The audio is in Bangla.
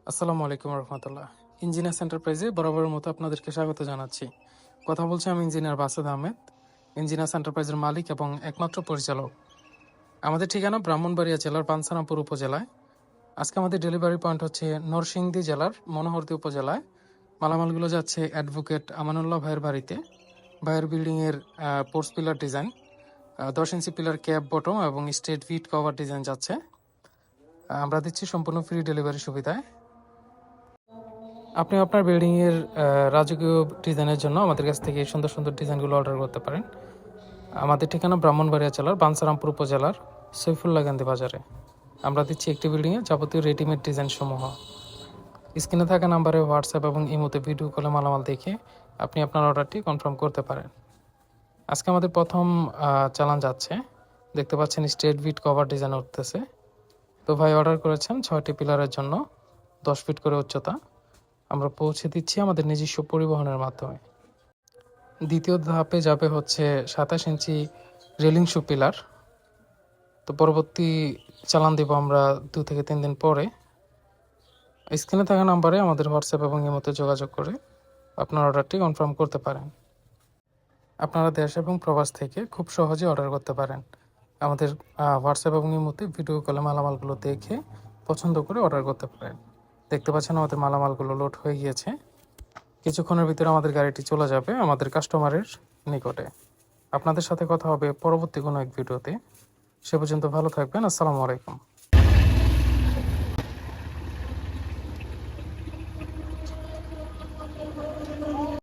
আসসালামু আলাইকুম রহমতুল্লাহ। ইঞ্জিনিয়ার্স এন্টারপ্রাইজে বরাবরের মতো আপনাদেরকে স্বাগত জানাচ্ছি। কথা বলছি আমি ইঞ্জিনিয়ার বাসেদ আহমেদ, ইঞ্জিনিয়ার্স এন্টারপ্রাইজের মালিক এবং একমাত্র পরিচালক। আমাদের ঠিকানা ব্রাহ্মণবাড়িয়া জেলার পানসারামপুর উপজেলায়। আজকে আমাদের ডেলিভারি পয়েন্ট হচ্ছে নরসিংদী জেলার মনোহরদী উপজেলায়। মালামালগুলো যাচ্ছে অ্যাডভোকেট আমানুল্লাহ ভাইয়ের বাড়িতে। ভাইয়ের বিল্ডিংয়ের পোর্স পিলার ডিজাইন, 10 ইঞ্চি পিলার ক্যাপ বটম এবং স্ট্রেট ভিট কভার ডিজাইন যাচ্ছে। আমরা দিচ্ছি সম্পূর্ণ ফ্রি ডেলিভারি সুবিধায়। আপনি আপনার বিল্ডিংয়ের রাজকীয় ডিজাইনের জন্য আমাদের কাছ থেকে এই সুন্দর সুন্দর ডিজাইনগুলো অর্ডার করতে পারেন। আমাদের ঠিকানা ব্রাহ্মণবাড়িয়া জেলার বানসারামপুর উপজেলার সৈফুল্লাহ গান্ধী বাজারে। আমরা দিচ্ছি একটি বিল্ডিংয়ে যাবতীয় রেডিমেড ডিজাইন সমূহ। স্ক্রিনে থাকা নাম্বারে হোয়াটসঅ্যাপ এবং ইমোতে ভিডিও কলে মালামাল দেখে আপনি আপনার অর্ডারটি কনফার্ম করতে পারেন। আজকে আমাদের প্রথম চালান যাচ্ছে। দেখতে পাচ্ছেন স্ট্রেট ভিট কভার ডিজাইন উঠতেছে। তো ভাই অর্ডার করেছেন 6টি পিলারের জন্য 10 ফিট করে উচ্চতা। আমরা পৌঁছে দিচ্ছি আমাদের নিজস্ব পরিবহনের মাধ্যমে। দ্বিতীয় ধাপে যাবে হচ্ছে 27 ইঞ্চি রেলিং শু পিলার। তো পরবর্তী চালান দেব আমরা 2 থেকে 3 দিন পরে। স্ক্রিনে থাকা নাম্বারে আমাদের হোয়াটসঅ্যাপ এবং ইমোতে যোগাযোগ করে আপনার অর্ডারটি কনফার্ম করতে পারেন। আপনারা দেশ এবং প্রবাস থেকে খুব সহজে অর্ডার করতে পারেন। আমাদের হোয়াটসঅ্যাপ এবং ইমোতে ভিডিও কলে মালামালগুলো দেখে পছন্দ করে অর্ডার করতে পারেন। দেখতে পাচ্ছেন আমাদের মালামালগুলো লোড হয়ে গিয়েছে। কিছুক্ষণের ভিতরে আমাদের গাড়িটি চলে যাবে আমাদের কাস্টমারের নিকটে। আপনাদের সাথে কথা হবে পরবর্তী কোনো এক ভিডিওতে। সে পর্যন্ত ভালো থাকবেন। আসসালামু আলাইকুম।